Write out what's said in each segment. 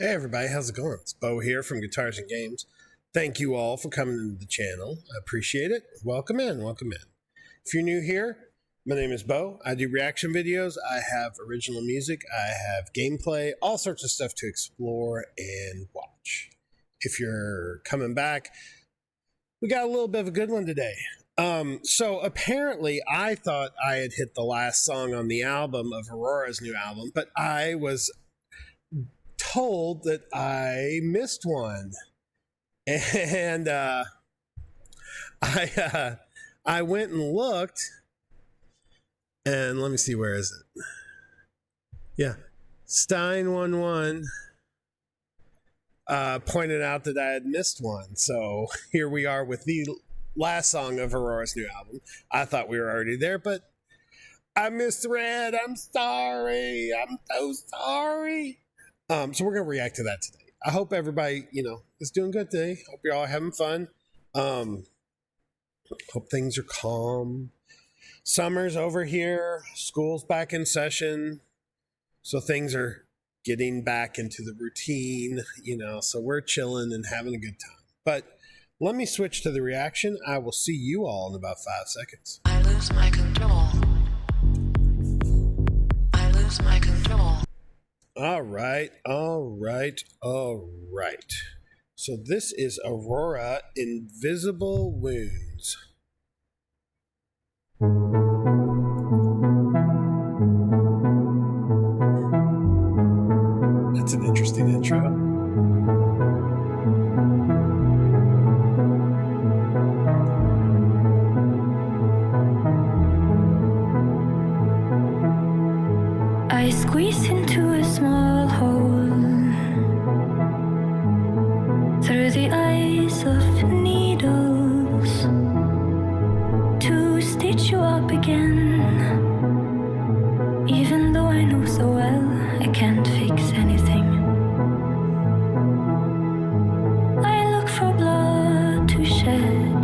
Hey everybody, how's it going? It's Bo here from Guitars and Games. Thank you all for coming into the channel. I appreciate it. Welcome in, welcome in. If you're new here, my name is Bo. I do reaction videos. I have original music. I have gameplay, all sorts of stuff to explore and watch. If you're coming back, we got a little bit of a good one today. So apparently I thought I had hit the last song on the album of Aurora's new album, but I was told that I missed one. And I went and looked, and let me see, where is it? Yeah, Stein11 pointed out that I had missed one. So here we are with the last song of Aurora's new album. I thought we were already there, but I misread. I'm sorry. I'm so sorry. So we're gonna react to that today. I hope everybody, is doing good today. Hope you're all having fun. Hope things are calm. Summer's over here. School's back in session. So things are getting back into the routine, so we're chilling and having a good time. But let me switch to the reaction. I will see you all in about 5 seconds. I lose my control. I lose my control. All right. So this is Aurora, Invisible Wounds. That's an interesting intro. I squeeze into a small hole through the eyes of needles to stitch you up again. Even though I know so well I can't fix anything, I look for blood to shed,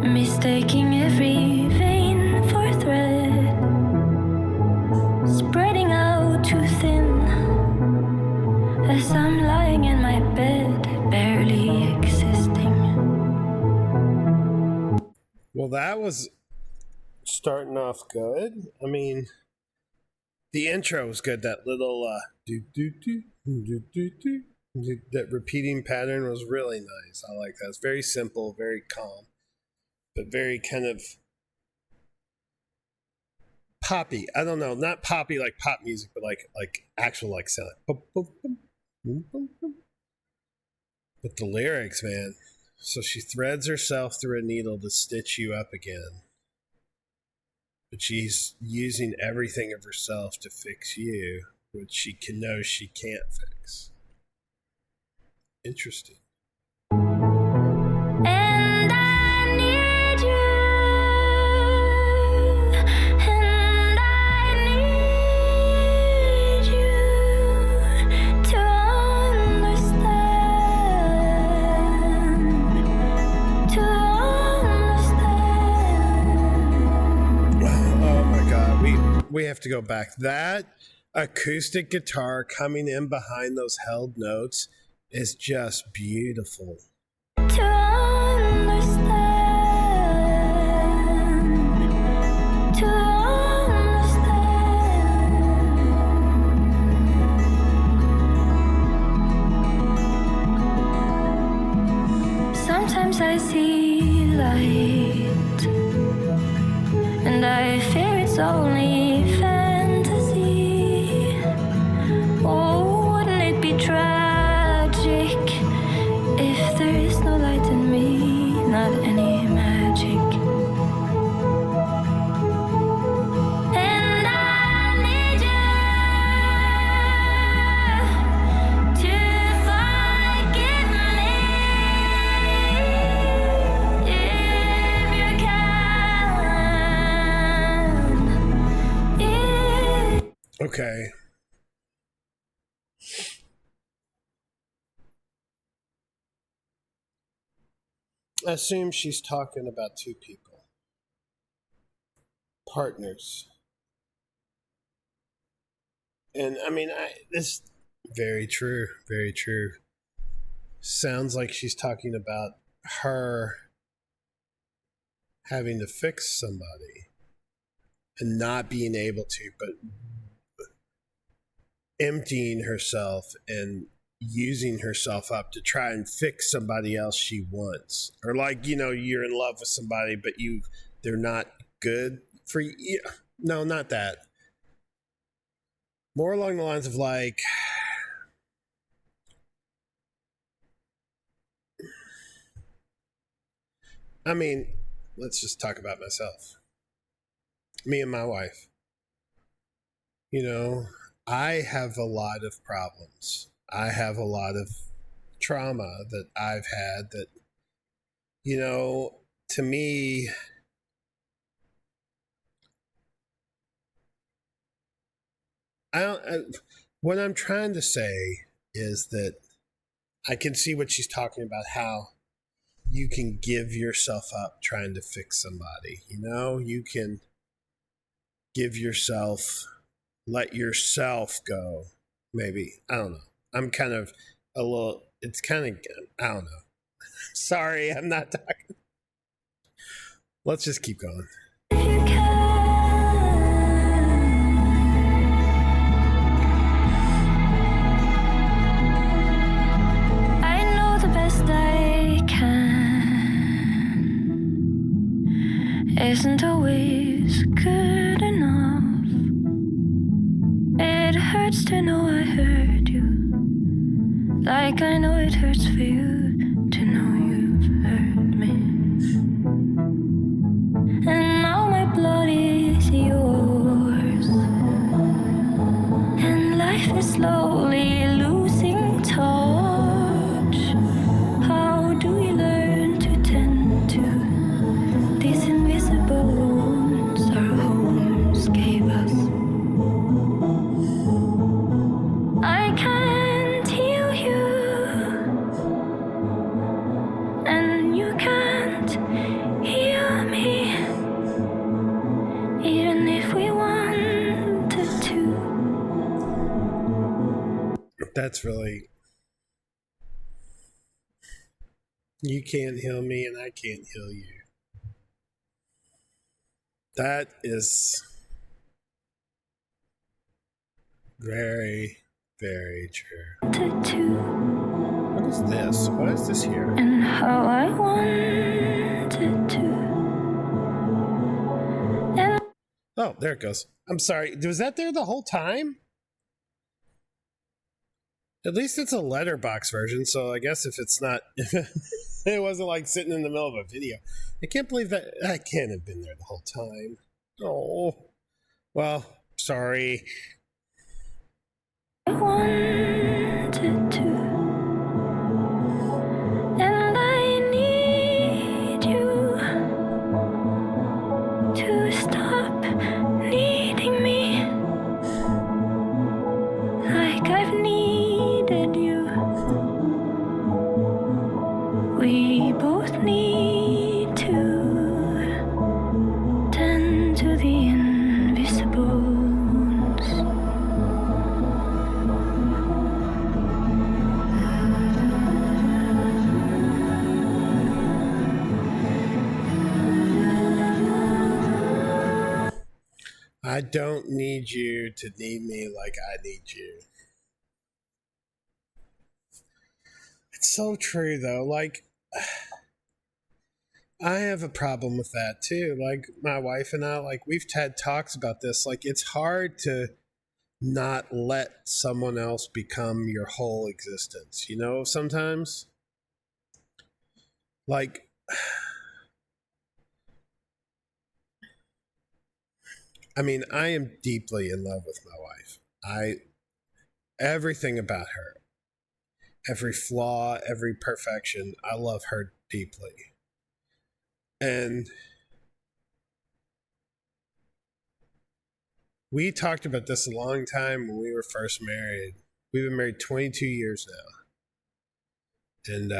mistaking every vein for thread, spreading out too thin as I'm lying in my bed, barely existing. Well, that was starting off good. I mean, the intro was good. That little that repeating pattern was really nice. I like that. It's very simple, very calm, but very kind of poppy. I don't know, not poppy like pop music, but like actual like sound. But the lyrics, man. So she threads herself through a needle to stitch you up again. But she's using everything of herself to fix you, which she knows she can't fix. Interesting. And I need you, and I need you to understand, Oh my God, we have to go back. That acoustic guitar coming in behind those held notes is just beautiful. to understand, to understand. Sometimes I see light, and I fear it's only fantasy. Oh, wouldn't it be tragic if there is no light in me, not any magic? And I need you to forgive me if you can. Okay. I assume she's talking about two people. Partners. And I mean, this very true, very true. Sounds like she's talking about her having to fix somebody and not being able to, but emptying herself and using herself up to try and fix somebody else she wants. Or like, you're in love with somebody, but they're not good for you. No, not that. More along the lines of like, I mean, let's just talk about myself. Me and my wife. I have a lot of problems. I have a lot of trauma that I've had that, to me, what I'm trying to say is that I can see what she's talking about, how you can give yourself up trying to fix somebody. You can give yourself, let yourself go. Maybe. I don't know. I'm kind of it's kind of, I don't know. Sorry, I'm not talking. Let's just keep going. If you can, I know the best I can isn't always good enough. It hurts to know I hurt you, like I know it hurts for you to know you've hurt me. And now my blood is yours, and life is slowly losing touch. How do we learn to tend to these invisible wounds our homes gave us? I can't heal you, and you can't heal me, even if we wanted to. That's really, you can't heal me and I can't heal you. That is very, very true. What is this? Why is this here? And how I wanted to. And Oh, there it goes. I'm sorry. Was that there the whole time? At least it's a letterbox version, so I guess if it's not, it wasn't like sitting in the middle of a video. I can't believe that can't have been there the whole time. Oh, well, sorry. I wanted to. And I need you to stop needing me, like I've needed you. We both need to tend to the invisible wounds. I don't need you to need me like I need you. It's so true, though. Like, I have a problem with that, too. Like, my wife and I, like, we've had talks about this. Like, it's hard to not let someone else become your whole existence, sometimes? Like, I mean, I am deeply in love with my wife. Everything about her, every flaw, every perfection, I love her deeply. And we talked about this a long time when we were first married. We've been married 22 years now. And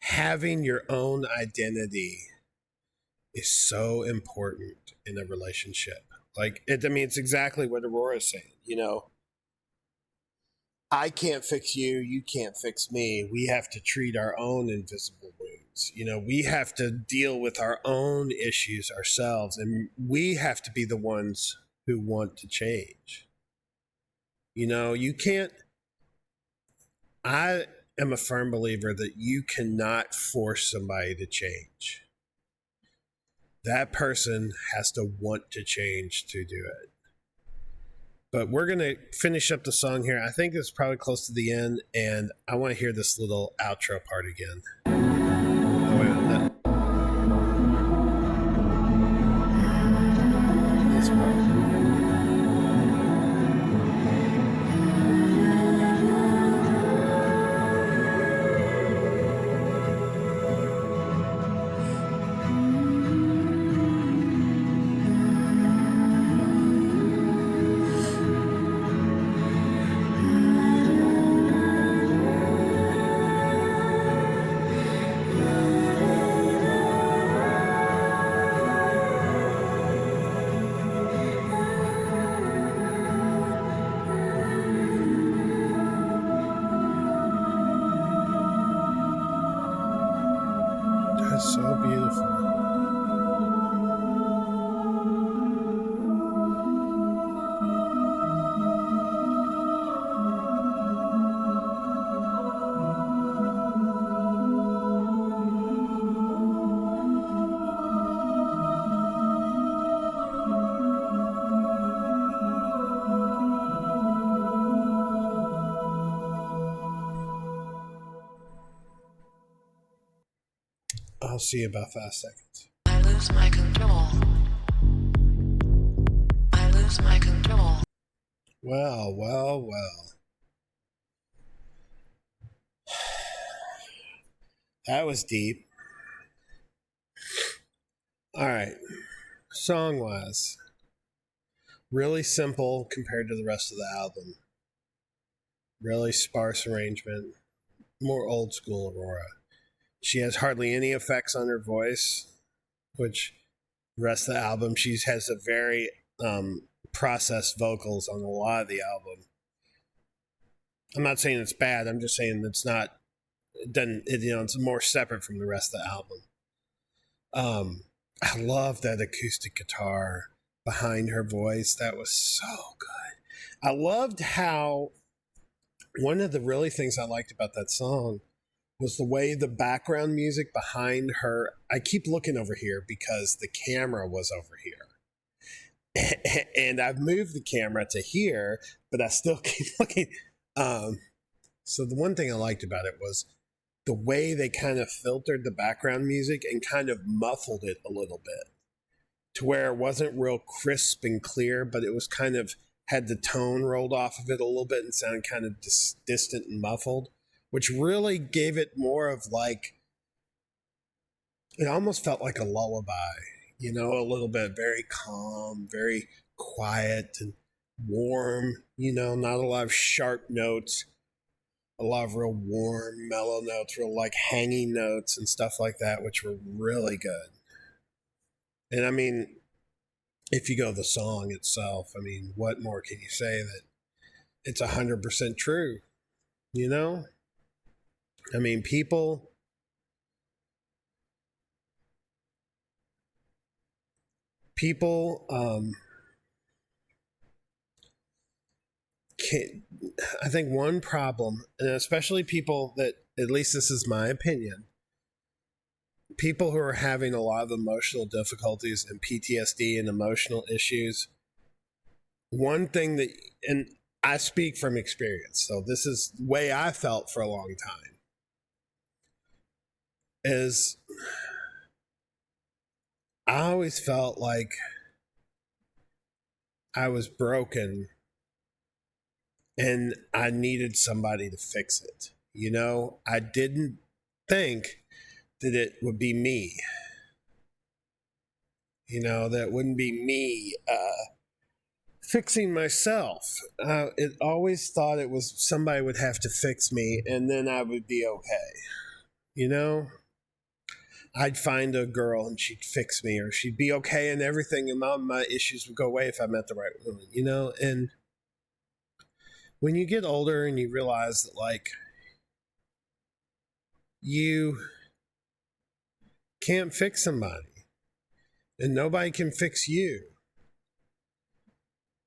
having your own identity is so important in a relationship. Like, I mean, it's exactly what Aurora's saying. You know, I can't fix you. You can't fix me. We have to treat our own invisible wounds. You know, we have to deal with our own issues ourselves, and we have to be the ones who want to change. You know, you can't. I am a firm believer that you cannot force somebody to change. That person has to want to change to do it. But we're going to finish up the song here. I think it's probably close to the end, and I want to hear this little outro part again. Oh, wait a minute. This part. That's so beautiful. I'll see you about 5 seconds. I lose my control. I lose my control. Well, well, well. That was deep. All right. Song wise, really simple compared to the rest of the album. Really sparse arrangement. More old school Aurora. She has hardly any effects on her voice, which the rest of the album, she has a very processed vocals on a lot of the album. I'm not saying it's bad. I'm just saying it's not. It doesn't. It's more separate from the rest of the album. I love that acoustic guitar behind her voice. That was so good. I loved how one of the really things I liked about that song was the way the background music behind her. I keep looking over here because the camera was over here. And I've moved the camera to here, but I still keep looking. So the one thing I liked about it was the way they kind of filtered the background music and kind of muffled it a little bit to where it wasn't real crisp and clear, but it was kind of had the tone rolled off of it a little bit and sounded kind of distant and muffled, which really gave it more of like, it almost felt like a lullaby, a little bit very calm, very quiet and warm, not a lot of sharp notes, a lot of real warm, mellow notes, real like hanging notes and stuff like that, which were really good. And I mean, if you go to the song itself, I mean, what more can you say that it's 100% true? I mean, people I think one problem, and especially people that, at least this is my opinion, people who are having a lot of emotional difficulties and PTSD and emotional issues, one thing that, and I speak from experience, so this is the way I felt for a long time, is I always felt like I was broken and I needed somebody to fix it. I didn't think that it would be me. That wouldn't be me fixing myself. It always thought it was somebody would have to fix me and then I would be okay. I'd find a girl and she'd fix me, or she'd be okay and everything, and my issues would go away if I met the right woman, you know? And when you get older and you realize that, like, you can't fix somebody and nobody can fix you,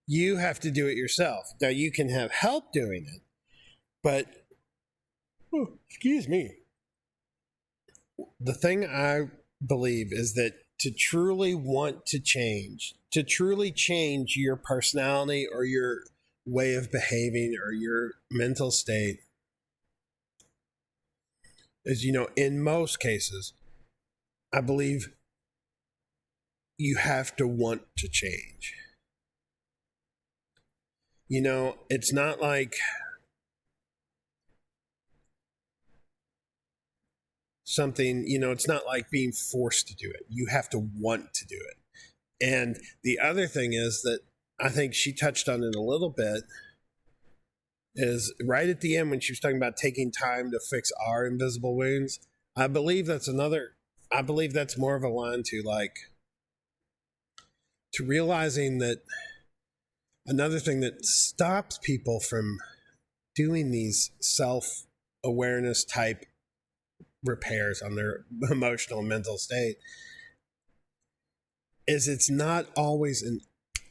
you have to do it yourself. Now, you can have help doing it, but, excuse me. The thing I believe is that to truly want to change, to truly change your personality or your way of behaving or your mental state, is, you know, in most cases, I believe you have to want to change. You know, it's not like something, you know, it's not like being forced to do it. You have to want to do it. And the other thing is that I think she touched on it a little bit, is right at the end when she was talking about taking time to fix our invisible wounds. I believe that's more of a line to, like, to realizing that another thing that stops people from doing these self-awareness type repairs on their emotional and mental state is it's not always an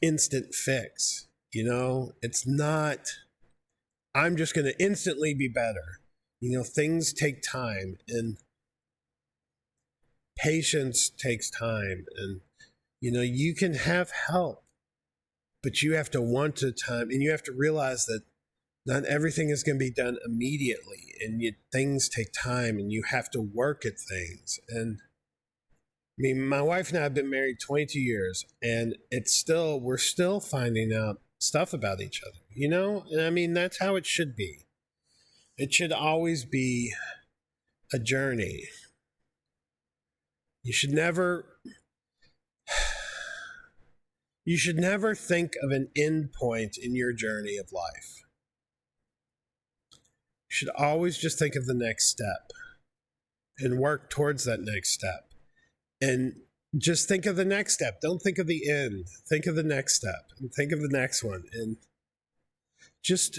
instant fix. You know, it's not, I'm just going to instantly be better. You know, things take time, and patience takes time, and, you know, you can have help, but you have to want to time, and you have to realize that not everything is going to be done immediately, and things take time, and you have to work at things. And I mean, my wife and I have been married 22 years, and we're still finding out stuff about each other, you know? And I mean, that's how it should be. It should always be a journey. You should never think of an end point in your journey of life. You should always just think of the next step and work towards that next step. And just think of the next step. Don't think of the end. Think of the next step and think of the next one. And just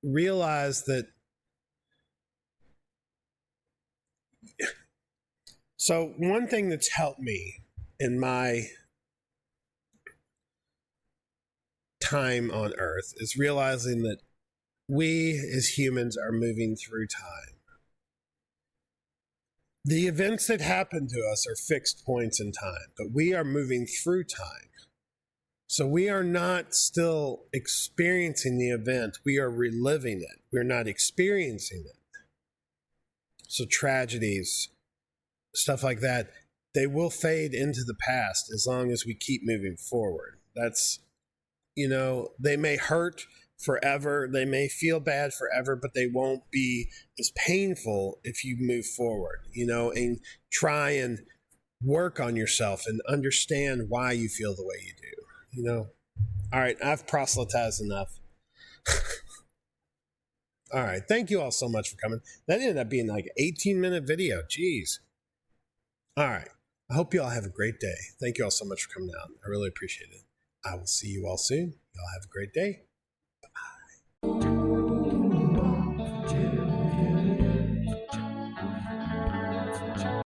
realize that. So one thing that's helped me in my time on Earth is realizing that we as humans are moving through time. The events that happen to us are fixed points in time, but we are moving through time. So we are not still experiencing the event. We are reliving it. We're not experiencing it. So tragedies, stuff like that, they will fade into the past as long as we keep moving forward. That's, you know, they may hurt forever, they may feel bad forever, but they won't be as painful if you move forward, you know, and try and work on yourself and understand why you feel the way you do, you know. All right, I've proselytized enough. All right, thank you all so much for coming. That ended up being like an 18-minute video. Jeez. All right, I hope you all have a great day. Thank you all so much for coming out. I really appreciate it. I will see you all soon. Y'all have a great day.